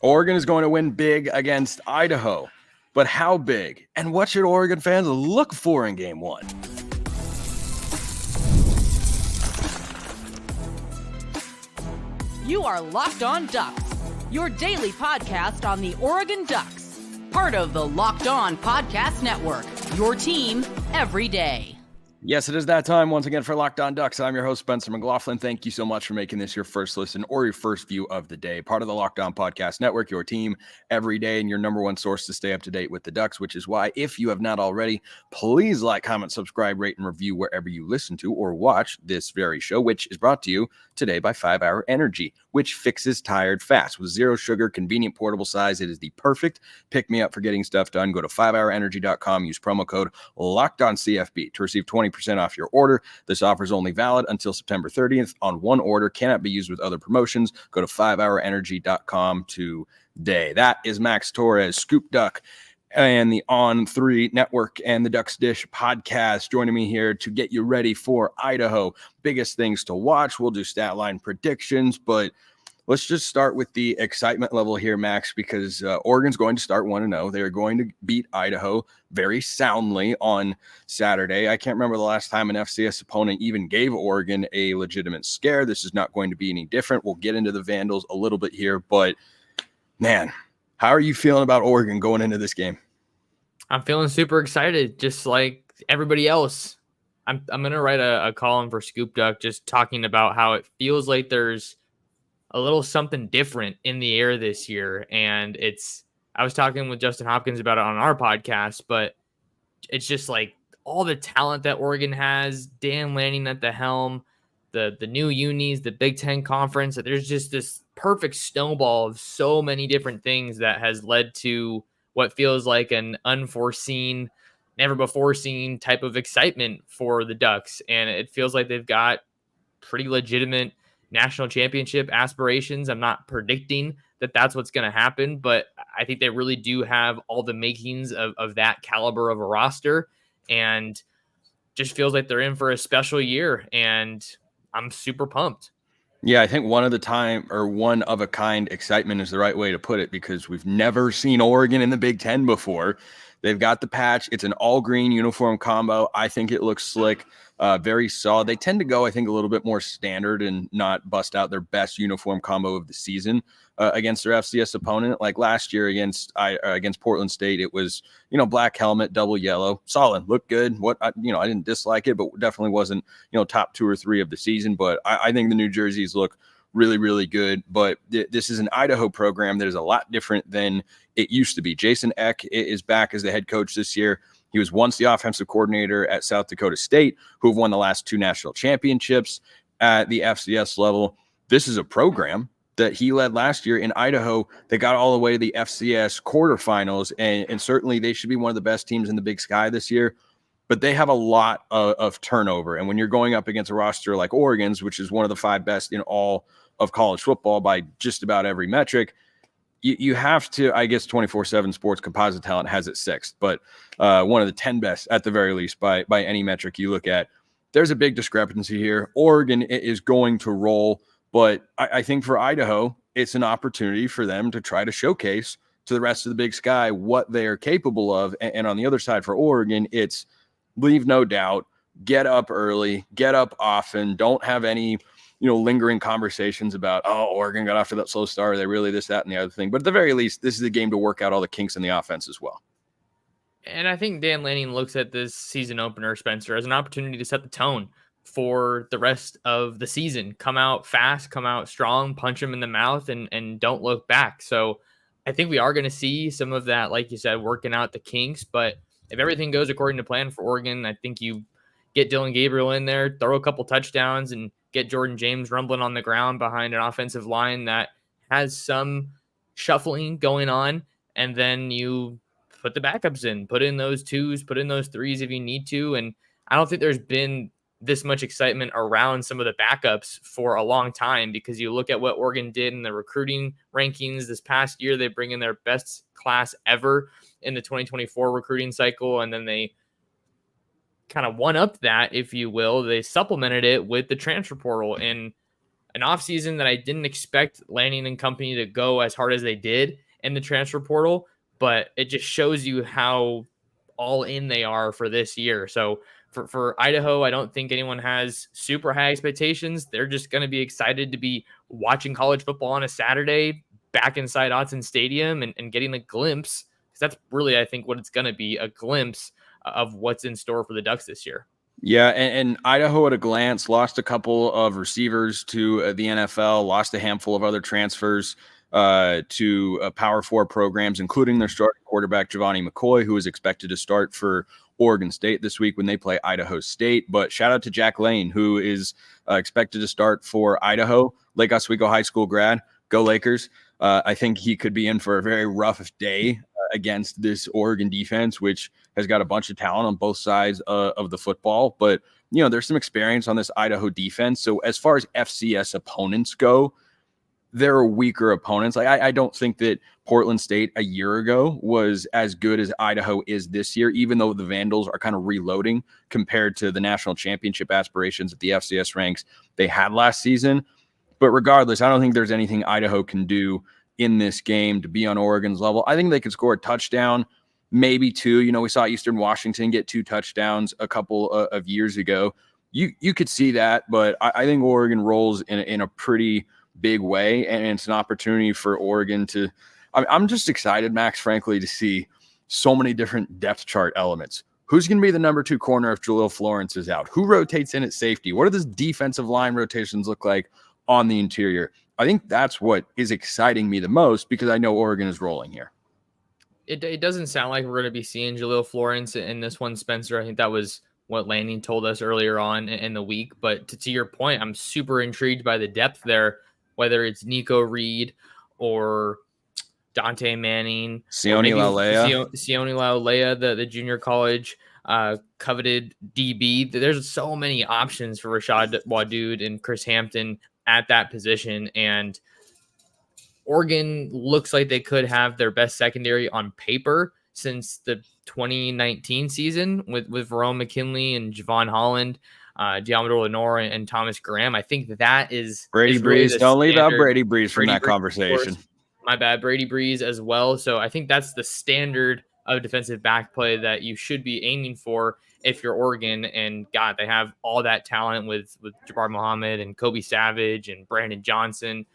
Oregon is going to win big against Idaho. But how big? And what should Oregon fans look for in Game 1? You are Locked On Ducks, your daily podcast on the Oregon Ducks. Part of the Locked On Podcast Network, your team every day. Yes, it is that time once again for Locked On Ducks. I'm your host, Spencer McLaughlin. Thank you so much for making this your first listen or your first view of the day. Part of the Locked On Podcast Network, your team every day, and your number one source to stay up to date with the Ducks, which is why, if you have not already, please like, comment, subscribe, rate, and review wherever you listen to or watch this very show, which is brought to you today by 5 Hour Energy, which fixes tired fast. With zero sugar, convenient portable size, it is the perfect pick-me-up for getting stuff done. Go to 5hourenergy.com, use promo code LOCKEDONCFB to receive 20% off your order. This offer is only valid until September 30th on one order, cannot be used with other promotions. Go to 5hourenergy.com today. That is Max Torres, Scoop Duck, and the On3 Network and the Ducks Dish podcast joining me here to get you ready for Idaho. Biggest things to watch. We'll do stat line predictions, but let's just start with the excitement level here, Max, because Oregon's going to start 1-0. They're going to beat Idaho very soundly on Saturday. I can't remember the last time an FCS opponent even gave Oregon a legitimate scare. This is not going to be any different. We'll get into the Vandals a little bit here, but man, how are you feeling about Oregon going into this game? I'm feeling super excited, just like everybody else. I'm going to write a column for Scoop Duck just talking about how it feels like there's a little something different in the air this year. And I was talking with Justin Hopkins about it on our podcast, but it's just like all the talent that Oregon has, Dan Lanning at the helm, the new unis, the Big Ten conference. There's just this perfect snowball of so many different things that has led to what feels like an unforeseen, never before seen type of excitement for the Ducks. And it feels like they've got pretty legitimate national championship aspirations. I'm not predicting that that's what's going to happen, but I think they really do have all the makings of that caliber of a roster, and just feels like they're in for a special year, and I'm super pumped. Yeah, I think one of a kind excitement is the right way to put it, because we've never seen Oregon in the Big Ten before. They've got the patch. It's an all green uniform combo. I think it looks slick, very solid. They tend to go, I think, a little bit more standard and not bust out their best uniform combo of the season against their FCS opponent. Like last year against Portland State, it was, black helmet, double yellow, solid, looked good. I didn't dislike it, but definitely wasn't, top 2 or 3 of the season. But I think the New Jerseys look really, really good. But this is an Idaho program that is a lot different than it used to be. Jason Eck is back as the head coach this year. He was once the offensive coordinator at South Dakota State, who have won the last 2 national championships at the FCS level. This is a program that he led last year in Idaho. They got all the way to the FCS quarterfinals, and certainly they should be one of the best teams in the Big Sky this year. But they have a lot of turnover. And when you're going up against a roster like Oregon's, which is one of the 5 best in all of college football by just about every metric, you have to, I guess 24/7 Sports Composite Talent has it 6th, but one of the 10 best at the very least by any metric you look at. There's a big discrepancy here. Oregon is going to roll, but I think for Idaho, it's an opportunity for them to try to showcase to the rest of the Big Sky what they are capable of. And on the other side for Oregon, it's leave no doubt, get up early, get up often, don't have any lingering conversations about, Oregon got off to that slow start. Are they really this, that, and the other thing? But at the very least, this is a game to work out all the kinks in the offense as well. And I think Dan Lanning looks at this season opener, Spencer, as an opportunity to set the tone for the rest of the season. Come out fast, come out strong, punch them in the mouth, and don't look back. So I think we are going to see some of that, like you said, working out the kinks. But if everything goes according to plan for Oregon, I think you get Dillon Gabriel in there, throw a couple touchdowns, and get Jordan James rumbling on the ground behind an offensive line that has some shuffling going on. And then you put the backups in, put in those 2s, put in those 3s if you need to. And I don't think there's been this much excitement around some of the backups for a long time, because you look at what Oregon did in the recruiting rankings this past year. They bring in their best class ever in the 2024 recruiting cycle. And then they kind of one up that, if you will. They supplemented it with the transfer portal. And an offseason that I didn't expect Lanning and company to go as hard as they did in the transfer portal, but it just shows you how all in they are for this year. So for Idaho, I don't think anyone has super high expectations. They're just going to be excited to be watching college football on a Saturday back inside Autzen Stadium and getting a glimpse, because that's really, I think, what it's going to be, a glimpse of what's in store for the Ducks this year. Yeah, and Idaho at a glance lost a couple of receivers to the NFL, lost a handful of other transfers to Power 4 programs, including their starting quarterback, Giovanni McCoy, who is expected to start for Oregon State this week when they play Idaho State. But shout out to Jack Lane, who is expected to start for Idaho, Lake Oswego High School grad. Go Lakers. I think he could be in for a very rough day against this Oregon defense, which has got a bunch of talent on both sides of the football. But, you know, there's some experience on this Idaho defense. So as far as FCS opponents go, there are weaker opponents. Like I don't think that Portland State a year ago was as good as Idaho is this year, even though the Vandals are kind of reloading compared to the national championship aspirations at the FCS ranks they had last season. But regardless, I don't think there's anything Idaho can do in this game to be on Oregon's level. I think they could score a touchdown, maybe two. You know, we saw Eastern Washington get 2 touchdowns a couple of years ago. You could see that, but I think Oregon rolls in a pretty big way, and it's an opportunity for Oregon to – I'm just excited, Max, frankly, to see so many different depth chart elements. Who's going to be the number 2 corner if Jaleel Florence is out? Who rotates in at safety? What do the defensive line rotations look like on the interior? I think that's what is exciting me the most, because I know Oregon is rolling here. It doesn't sound like we're going to be seeing Jaleel Florence in this one, Spencer. I think that was what Lanning told us earlier on in the week. But to your point, I'm super intrigued by the depth there, whether it's Nico Reed or Dante Manning, Sione Laulea, the junior college coveted DB. There's so many options for Rashad Wadood and Chris Hampton at that position, and Oregon looks like they could have their best secondary on paper since the 2019 season with Verone McKinley and Javon Holland, Diamador Lenore and Thomas Graham. I think that is Brady Breeze. Really don't leave out Brady Breeze from that conversation. My bad, Brady Breeze as well. So I think that's the standard of defensive back play that you should be aiming for if you're Oregon. And God, they have all that talent with Jabbar Muhammad and Kobe Savage and Brandon Johnson,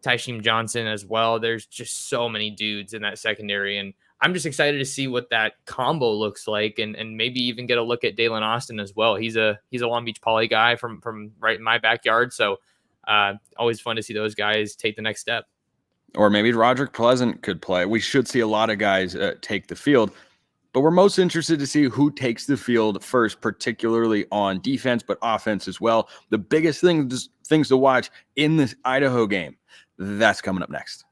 Tysheem Johnson as well. There's just so many dudes in that secondary, and I'm just excited to see what that combo looks like, and maybe even get a look at Dalen Austin as well. He's a Long Beach Poly guy from right in my backyard, so always fun to see those guys take the next step. Or maybe Roderick Pleasant could play. We should see a lot of guys take the field, but we're most interested to see who takes the field first, particularly on defense, but offense as well. The biggest things to watch in this Idaho game, that's coming up next.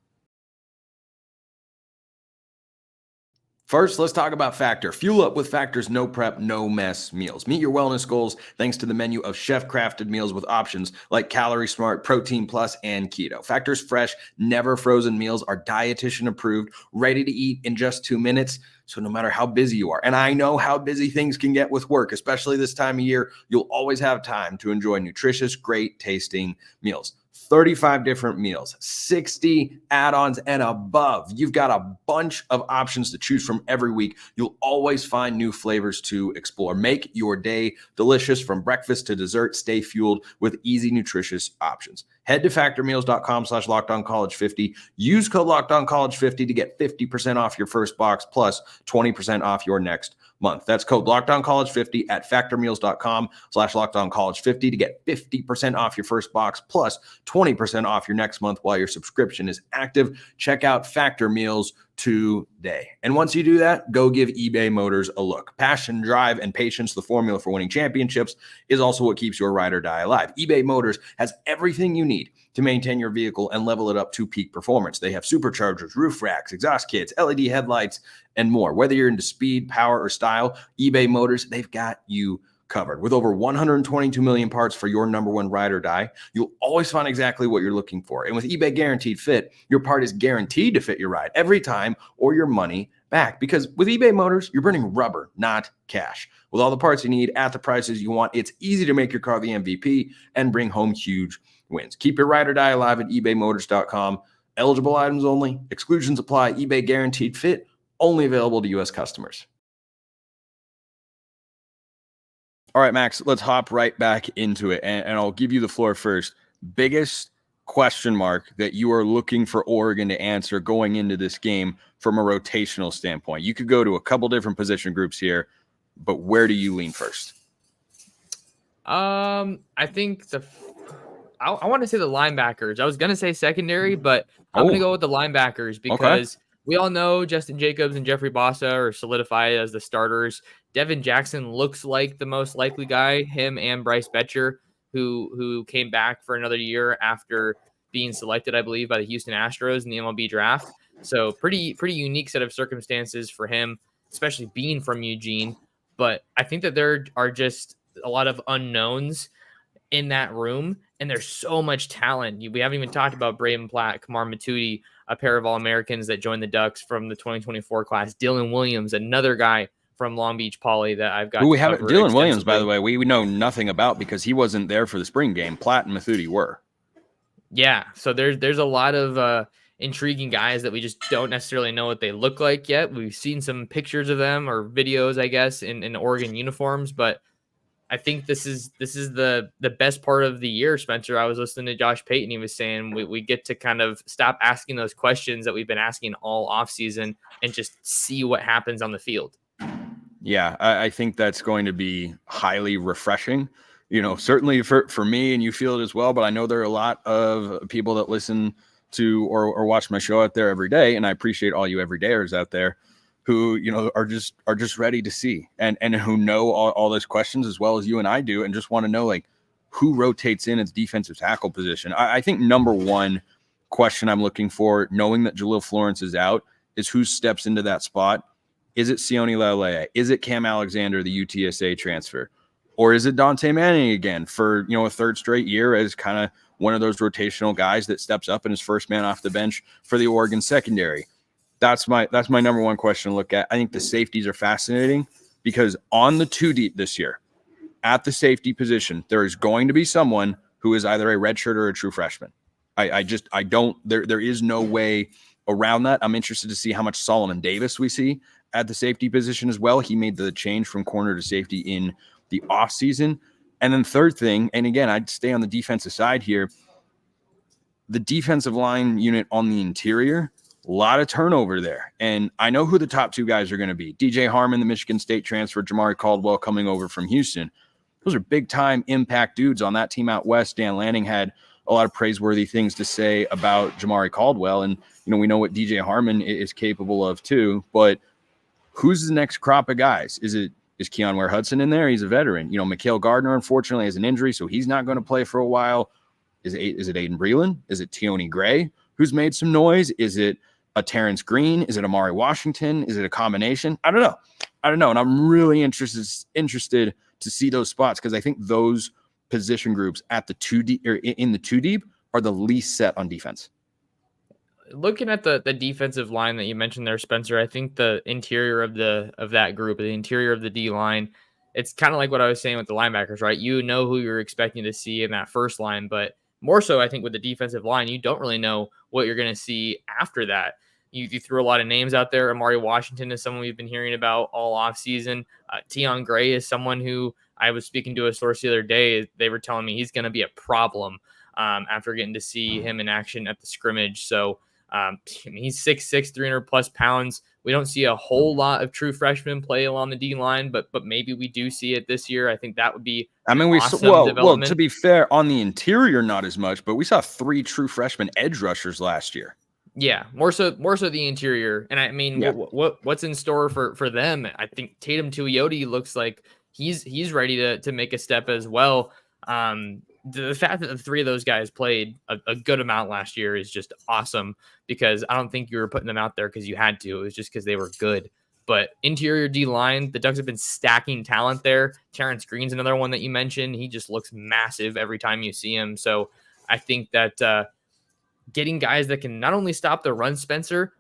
First, let's talk about Factor. Fuel up with Factor's no prep, no mess meals. Meet your wellness goals thanks to the menu of chef-crafted meals with options like Calorie Smart, Protein Plus, and Keto. Factor's fresh, never frozen meals are dietitian approved, ready to eat in just 2 minutes. So no matter how busy you are, and I know how busy things can get with work, especially this time of year, you'll always have time to enjoy nutritious, great tasting meals. 35 different meals, 60 add-ons and above. You've got a bunch of options to choose from every week. You'll always find new flavors to explore. Make your day delicious from breakfast to dessert. Stay fueled with easy, nutritious options. Head to factormeals.com/LockedOnCollege50. Use code LockedOnCollege50 to get 50% off your first box plus 20% off your next month. That's code LockedOnCollege50 at factormeals.com/LockedOnCollege50 to get 50% off your first box plus 20% off your next month while your subscription is active. Check out Factor Meals today. And once you do that, go give eBay Motors a look. Passion, drive, and patience, the formula for winning championships, is also what keeps your ride or die alive. eBay Motors has everything you need to maintain your vehicle and level it up to peak performance. They have superchargers, roof racks, exhaust kits, LED headlights, and more. Whether you're into speed, power, or style, eBay Motors, they've got you covered. With over 122 million parts for your number one ride or die, you'll always find exactly what you're looking for. And with eBay Guaranteed Fit, your part is guaranteed to fit your ride every time or your money back. Because with eBay Motors, you're burning rubber, not cash. With all the parts you need at the prices you want, it's easy to make your car the MVP and bring home huge wins. Keep your ride or die alive at ebaymotors.com. Eligible items only. Exclusions apply. eBay guaranteed fit. Only available to U.S. customers. All right, Max, let's hop right back into it. And I'll give you the floor first. Biggest question mark that you are looking for Oregon to answer going into this game from a rotational standpoint? You could go to a couple different position groups here, but where do you lean first? I think I want to say the linebackers. I was going to say secondary, but I'm going to go with the linebackers because we all know Justin Jacobs and Jeffrey Bossa are solidified as the starters. Devin Jackson looks like the most likely guy, him and Bryce Betcher, who came back for another year after being selected, I believe, by the Houston Astros in the MLB draft. So pretty unique set of circumstances for him, especially being from Eugene. But I think that there are just a lot of unknowns in that room, and there's so much talent. We haven't even talked about Braden Platt, Kamar Matudi, a pair of All-Americans that joined the Ducks from the 2024 class. Dylan Williams, another guy from Long Beach Poly that I've got. Who we haven't. Dylan Williams, by the way, we know nothing about because he wasn't there for the spring game. Platt and Matudi were. Yeah, so there's a lot of intriguing guys that we just don't necessarily know what they look like yet. We've seen some pictures of them or videos, I guess, in Oregon uniforms, but I think this is the best part of the year, Spencer. I was listening to Josh Payton. He was saying we get to kind of stop asking those questions that we've been asking all offseason and just see what happens on the field. Yeah, I think that's going to be highly refreshing. You know, certainly for me, and you feel it as well, but I know there are a lot of people that listen to or watch my show out there every day, and I appreciate all you everydayers out there who, you know, are just ready to see and who know all those questions as well as you and I do, and just want to know, like, who rotates in its defensive tackle position. I think number one question I'm looking for, knowing that Jalil Florence is out, is who steps into that spot. Is it Sione Laulea? Is it Cam Alexander, the UTSA transfer? Or is it Dante Manning again for, you know, a third straight year as kind of one of those rotational guys that steps up and is first man off the bench for the Oregon secondary? That's my number one question to look at. I think the safeties are fascinating because on the two deep this year, at the safety position, there is going to be someone who is either a redshirt or a true freshman. There is no way around that. I'm interested to see how much Solomon Davis we see at the safety position as well. He made the change from corner to safety in the offseason. And then third thing, and again, I'd stay on the defensive side here, the defensive line unit on the interior, a lot of turnover there. And I know who the top two guys are going to be. DJ Harmon, the Michigan State transfer, Jamari Caldwell coming over from Houston. Those are big-time impact dudes on that team out west. Dan Lanning had a lot of praiseworthy things to say about Jamari Caldwell. And, you know, we know what DJ Harmon is capable of too. But who's the next crop of guys? Is Keon Ware-Hudson in there? He's a veteran. You know, Mikhail Gardner, unfortunately, has an injury, so he's not going to play for a while. Is it Aiden Breland? Is it Tioni Gray, who's made some noise? Is it a Terrence Green? Is it Amari Washington? Is it a combination? I don't know. And I'm really interested to see those spots because I think those position groups at the two deep or in the two deep are the least set on defense. Looking at the defensive line that you mentioned there, Spencer, I think the interior of that group, the interior of the D line, it's kind of like what I was saying with the linebackers, right? You know who you're expecting to see in that first line, but more so, I think with the defensive line, you don't really know what you're going to see after that. You threw a lot of names out there. Amari Washington is someone we've been hearing about all offseason. Tion Gray is someone who I was speaking to a source the other day. They were telling me he's going to be a problem after getting to see him in action at the scrimmage. So he's 6'6", 300+ pounds. We don't see a whole lot of true freshmen play along the D line, but maybe we do see it this year. I think that would be awesome development. To be fair, on the interior, not as much, but we saw 3 true freshman edge rushers last year. Yeah, more so the interior. And I mean, what's in store for them? I think Tatum Tuioti looks like he's ready to make a step as well. The fact that the 3 of those guys played a good amount last year is just awesome because I don't think you were putting them out there because you had to. It was just because they were good. But interior D line, the Ducks have been stacking talent there. Terrence Green's another one that you mentioned. He just looks massive every time you see him. So I think that getting guys that can not only stop the run, Spencer,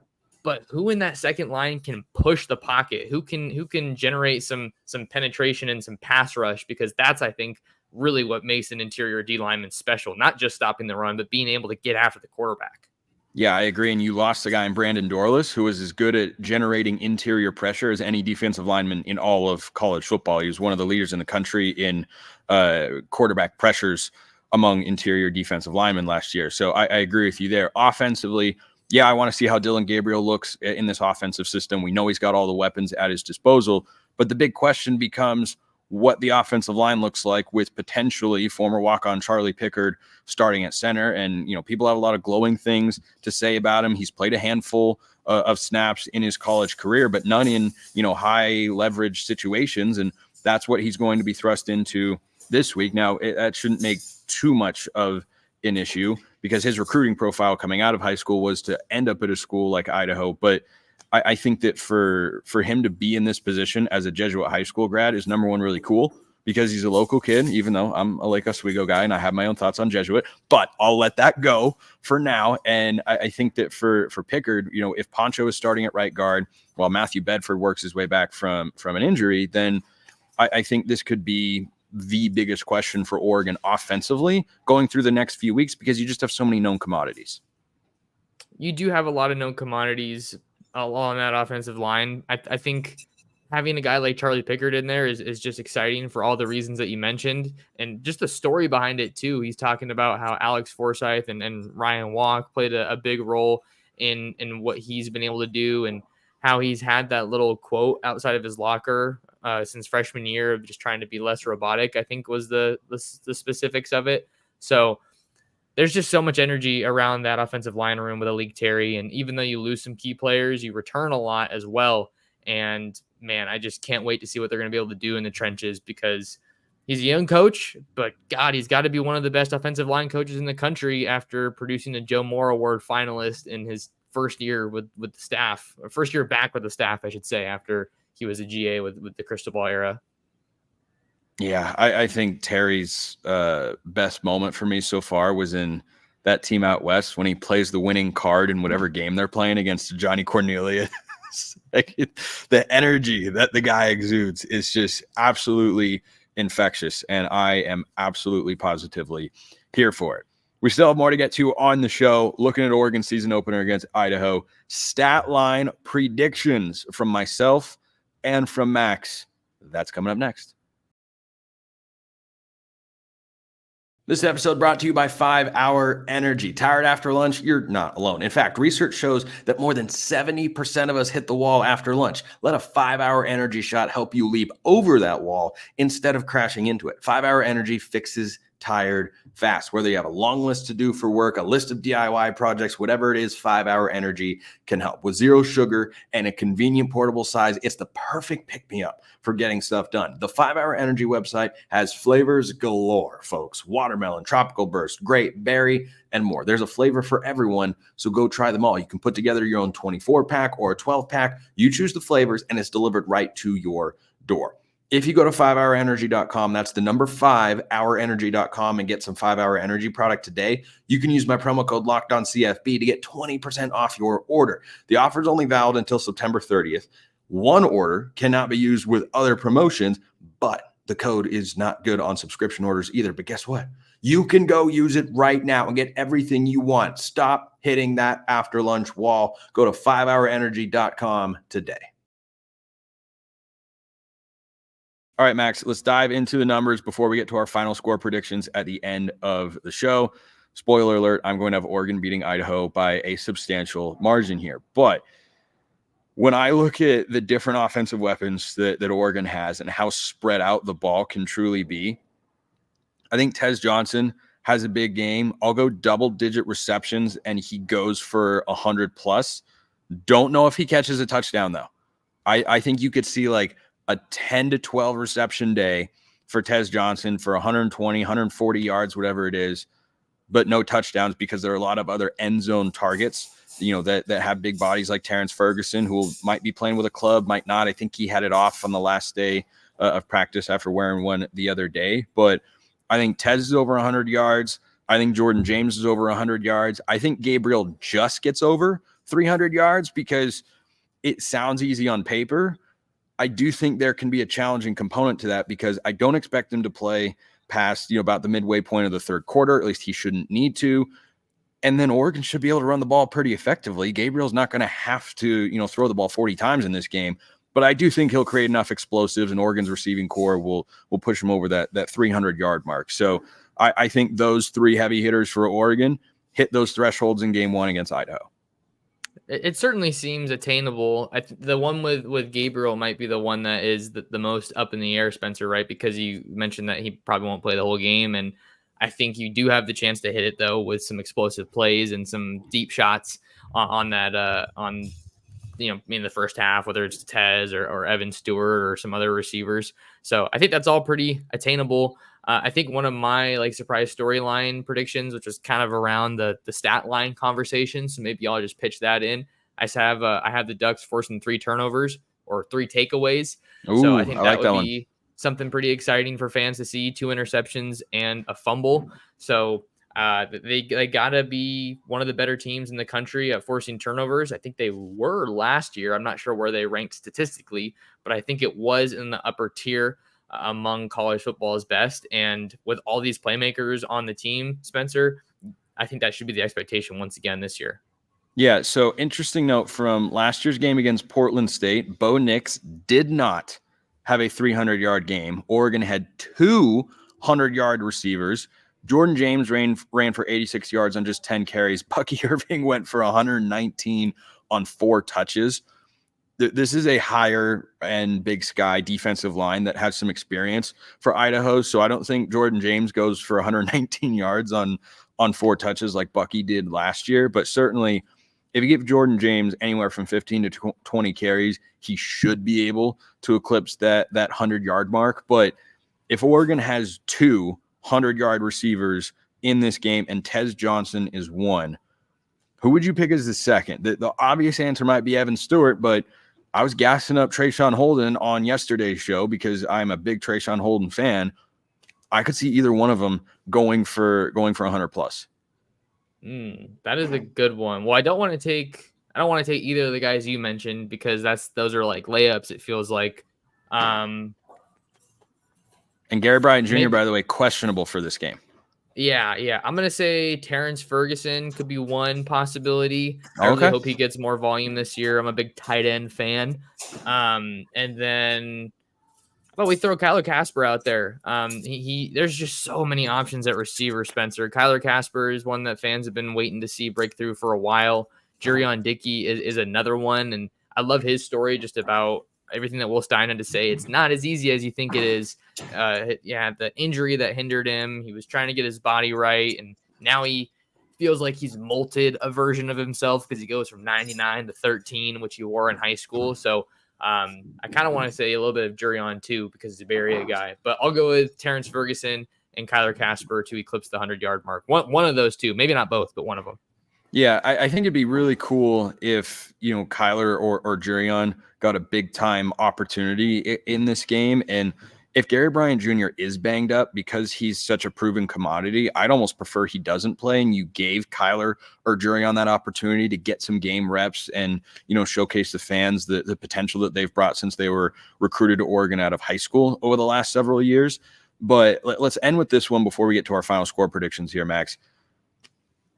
but who in that second line can push the pocket, who can generate some penetration and some pass rush, because that's, I think, really what makes an interior D lineman special, not just stopping the run, but being able to get after the quarterback. Yeah, I agree. And you lost a guy in Brandon Dorlus who was as good at generating interior pressure as any defensive lineman in all of college football. He was one of the leaders in the country in quarterback pressures among interior defensive linemen last year. So I agree with you there. Offensively, yeah, I want to see how Dillon Gabriel looks in this offensive system. We know he's got all the weapons at his disposal, but the big question becomes what the offensive line looks like with potentially former walk-on Charlie Pickard starting at center. And, people have a lot of glowing things to say about him. He's played a handful of snaps in his college career, but none in, high leverage situations. And that's what he's going to be thrust into this week. Now, that shouldn't make too much of an issue because his recruiting profile coming out of high school was to end up at a school like Idaho. But I think that for him to be in this position as a Jesuit high school grad is, number one, really cool because he's a local kid, even though I'm a Lake Oswego guy and I have my own thoughts on Jesuit, but I'll let that go for now. And I think that for Pickard, if Poncho is starting at right guard while Matthew Bedford works his way back from an injury, then I think this could be the biggest question for Oregon offensively going through the next few weeks because you just have so many known commodities. You do have a lot of known commodities along that offensive line. I think having a guy like Charlie Pickard in there is just exciting for all the reasons that you mentioned. And just the story behind it too. He's talking about how Alex Forsyth and Ryan Walk played a big role in what he's been able to do and how he's had that little quote outside of his locker since freshman year of just trying to be less robotic, I think was the specifics of it. So there's just so much energy around that offensive line room with Alik Terry. And even though you lose some key players, you return a lot as well. And man, I just can't wait to see what they're going to be able to do in the trenches because he's a young coach, but God, he's got to be one of the best offensive line coaches in the country after producing a Joe Moore Award finalist in his first year with the staff, or first year back with the staff, I should say, after he was a GA with the Cristobal era. Yeah, I think Terry's best moment for me so far was in that team out west when he plays the winning card in whatever game they're playing against Johnny Cornelius. The energy that the guy exudes is just absolutely infectious, and I am absolutely positively here for it. We still have more to get to on the show, looking at Oregon season opener against Idaho. Stat line predictions from myself and from Max. That's coming up next. This episode brought to you by 5 Hour Energy. Tired after lunch? You're not alone. In fact, research shows that more than 70% of us hit the wall after lunch. Let a 5 Hour Energy shot help you leap over that wall instead of crashing into it. 5 Hour Energy fixes tired fast. Whether you have a long list to do for work, a list of DIY projects, whatever it is, 5 Hour Energy can help. With zero sugar and a convenient portable size, it's the perfect pick-me-up for getting stuff done. The 5 Hour Energy website has flavors galore, folks. Watermelon, tropical burst, grape, berry, and more. There's a flavor for everyone, so go try them all. You can put together your own 24-pack or a 12-pack. You choose the flavors, and it's delivered right to your door. If you go to 5hourenergy.com, that's the number 5hourenergy.com, and get some 5 Hour Energy product today, you can use my promo code LOCKEDONCFB to get 20% off your order. The offer is only valid until September 30th. One order cannot be used with other promotions, but the code is not good on subscription orders either. But guess what? You can go use it right now and get everything you want. Stop hitting that after lunch wall. Go to 5hourenergy.com today. All right, Max, let's dive into the numbers before we get to our final score predictions at the end of the show. Spoiler alert, I'm going to have Oregon beating Idaho by a substantial margin here. But when I look at the different offensive weapons that Oregon has and how spread out the ball can truly be, I think Tez Johnson has a big game. I'll go double-digit receptions, and he goes for 100+. Don't know if he catches a touchdown, though. I think you could see like a 10 to 12 reception day for Tez Johnson for 120, 140 yards, whatever it is, but no touchdowns because there are a lot of other end zone targets, that have big bodies like Terrence Ferguson, who might be playing with a club, might not. I think he had it off on the last day of practice after wearing one the other day. But I think Tez is over 100 yards. I think Jordan James is over 100 yards. I think Gabriel just gets over 300 yards because it sounds easy on paper. I do think there can be a challenging component to that because I don't expect him to play past, about the midway point of the third quarter. At least he shouldn't need to. And then Oregon should be able to run the ball pretty effectively. Gabriel's not going to have to, throw the ball 40 times in this game. But I do think he'll create enough explosives, and Oregon's receiving core will push him over that 300-yard mark. So I think those three heavy hitters for Oregon hit those thresholds in game one against Idaho. It certainly seems attainable. The one with Gabriel might be the one that is the most up in the air, Spencer, right? Because you mentioned that he probably won't play the whole game. And I think you do have the chance to hit it, though, with some explosive plays and some deep shots in the first half, whether it's Tez or Evan Stewart or some other receivers. So I think that's all pretty attainable. I think one of my surprise storyline predictions, which was kind of around the stat line conversation, so maybe I'll just pitch that in. I have the Ducks forcing 3 turnovers or 3 takeaways. Ooh, so I think that would one. be something pretty exciting for fans to see. 2 interceptions and a fumble. So they gotta be one of the better teams in the country at forcing turnovers. I think they were last year. I'm not sure where they ranked statistically, but I think it was in the upper tier among college football's best. And with all these playmakers on the team, Spencer, I think that should be the expectation once again this year. Yeah, so interesting note from last year's game against Portland State, Bo Nix did not have a 300-yard game. Oregon had 2 100-yard receivers. Jordan James ran for 86 yards on just 10 carries. Bucky Irving went for 119 on 4 touches. This is a higher and Big Sky defensive line that has some experience for Idaho. So I don't think Jordan James goes for 119 yards on 4 touches like Bucky did last year. But certainly, if you give Jordan James anywhere from 15 to 20 carries, he should be able to eclipse that 100-yard mark. But if Oregon has 2 100-yard receivers in this game and Tez Johnson is one, who would you pick as the second? The obvious answer might be Evan Stewart, but I was gassing up Trayshawn Holden on yesterday's show because I'm a big Trayshawn Holden fan. I could see either one of them going for 100 plus. That is a good one. Well, I don't want to take either of the guys you mentioned because those are layups. It feels like. And Gary Bryant Jr., by the way, questionable for this game. Yeah. I'm going to say Terrence Ferguson could be one possibility. I really hope he gets more volume this year. I'm a big tight end fan. And then we throw Kyler Casper out there. There's just so many options at receiver, Spencer. Kyler Casper is one that fans have been waiting to see break through for a while. Jurion Dickey is another one. And I love his story just about everything that Will Stein had to say. It's not as easy as you think it is. The injury that hindered him. He was trying to get his body right, and now he feels like he's molted a version of himself because he goes from 99 to 13, which he wore in high school. So I kind of want to say a little bit of Jurion too because he's a Bay Area guy. But I'll go with Terrence Ferguson and Kyler Casper to eclipse the 100-yard mark. One of those two, maybe not both, but one of them. Yeah, I think it'd be really cool if, Kyler or Jurion got a big-time opportunity in this game. And if Gary Bryant Jr. is banged up because he's such a proven commodity, I'd almost prefer he doesn't play and you gave Kyler or Jurion that opportunity to get some game reps and, showcase the fans the potential that they've brought since they were recruited to Oregon out of high school over the last several years. But let's end with this one before we get to our final score predictions here, Max.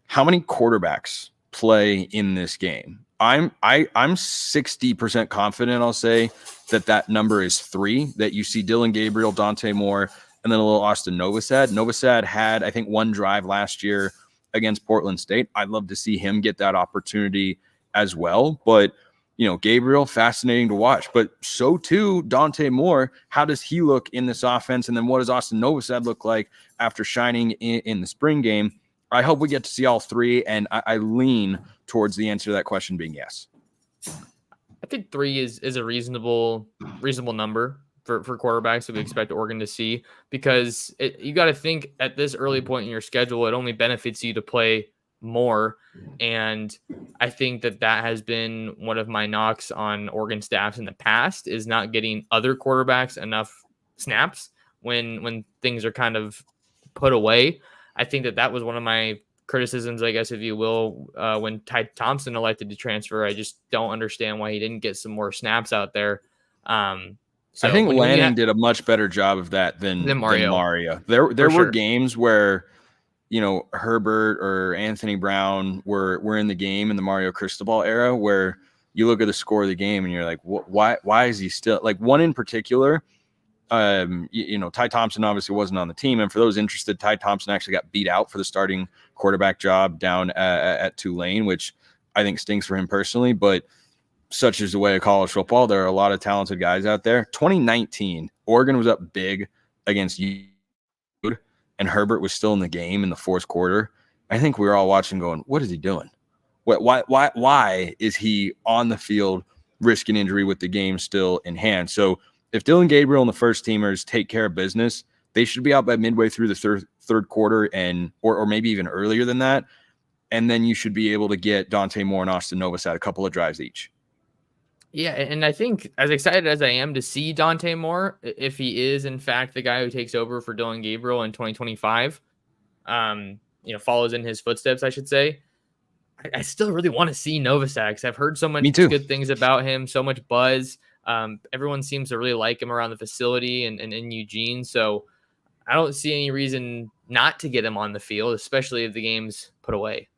How many quarterbacks play in this game? I'm 60% confident, I'll say, that number is 3, that you see Dillon Gabriel, Dante Moore, and then a little Austin Novosad. Novosad had, I think, 1 drive last year against Portland State. I'd love to see him get that opportunity as well. But, Gabriel, fascinating to watch. But so too, Dante Moore, how does he look in this offense? And then what does Austin Novosad look like after shining in the spring game? I hope we get to see all 3, and I lean towards the answer to that question being yes. I think 3 is a reasonable number for quarterbacks that we expect Oregon to see because you got to think at this early point in your schedule, it only benefits you to play more. And I think that has been one of my knocks on Oregon staffs in the past is not getting other quarterbacks enough snaps when things are kind of put away. I think that was one of my criticisms, I guess, if you will, when Ty Thompson elected to transfer. I just don't understand why he didn't get some more snaps out there. I think when Lanning did a much better job of that than Mario. There were games where, you know, Herbert or Anthony Brown were in the game in the Mario Cristobal era, where you look at the score of the game and you're like, why is he still, like, one in particular, you know, Ty Thompson obviously wasn't on the team. And for those interested, Ty Thompson actually got beat out for the starting quarterback job down at Tulane, which I think stinks for him personally, but such is the way of college football. There are a lot of talented guys out there. 2019, Oregon was up big against UW, and Herbert was still in the game in the fourth quarter. I think we were all watching going, what is he doing? Why is he on the field risking injury with the game still in hand? So if Dillon Gabriel and the first teamers take care of business, they should be out by midway through the third quarter, and or maybe even earlier than that. And then you should be able to get Dante Moore and Austin Novosad a couple of drives each. Yeah, and I think as excited as I am to see Dante Moore, if he is in fact the guy who takes over for Dillon Gabriel in 2025, follows in his footsteps, I should say, I still really want to see Novosad, because I've heard so much good things about him, so much buzz. Everyone seems to really like him around the facility and in Eugene, so I don't see any reason not to get him on the field, especially if the game's put away.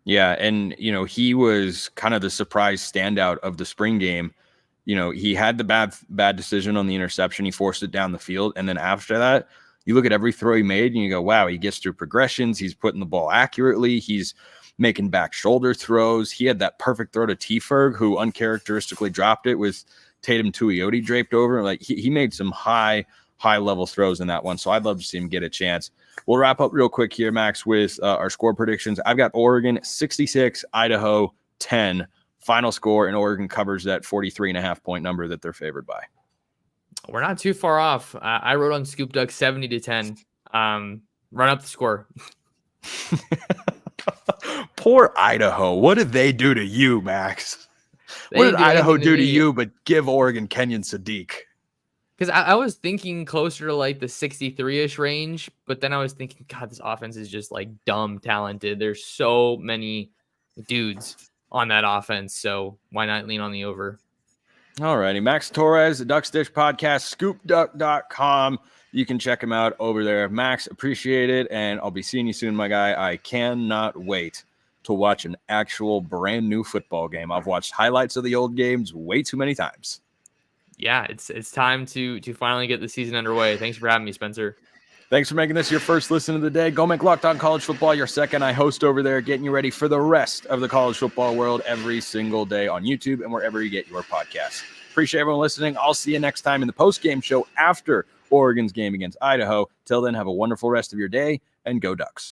Yeah, and, you know, he was kind of the surprise standout of the spring game. You know, he had the bad decision on the interception. He forced it down the field. And then after that, you look at every throw he made and you go, wow, he gets through progressions. He's putting the ball accurately. He's making back shoulder throws. He had that perfect throw to T-Ferg, who uncharacteristically dropped it with Tatum Tuioti draped over. Like, he made some high level throws in that one. So I'd love to see him get a chance. We'll wrap up real quick here, Max, with our score predictions. I've got Oregon 66, Idaho 10. Final score, and Oregon covers that 43.5 point number that they're favored by. We're not too far off. I wrote on Scoop Duck 70-10. Run up the score. Poor Idaho. What did they do to you, Max? What did Idaho do to you but give Oregon Kenyon Sadiq? Because I was thinking closer to like the 63-ish range, but then I was thinking, God, this offense is just like dumb talented. There's so many dudes on that offense, so why not lean on the over? All righty. Max Torres, the Ducks Dish Podcast, scoopduck.com. You can check him out over there. Max, appreciate it, and I'll be seeing you soon, my guy. I cannot wait to watch an actual brand new football game. I've watched highlights of the old games way too many times. Yeah, it's time to finally get the season underway. Thanks for having me, Spencer. Thanks for making this your first listen of the day. Go make Locked On College Football your second. I host over there, getting you ready for the rest of the college football world every single day on YouTube and wherever you get your podcasts. Appreciate everyone listening. I'll see you next time in the post-game show after Oregon's game against Idaho. Till then, have a wonderful rest of your day, and go Ducks.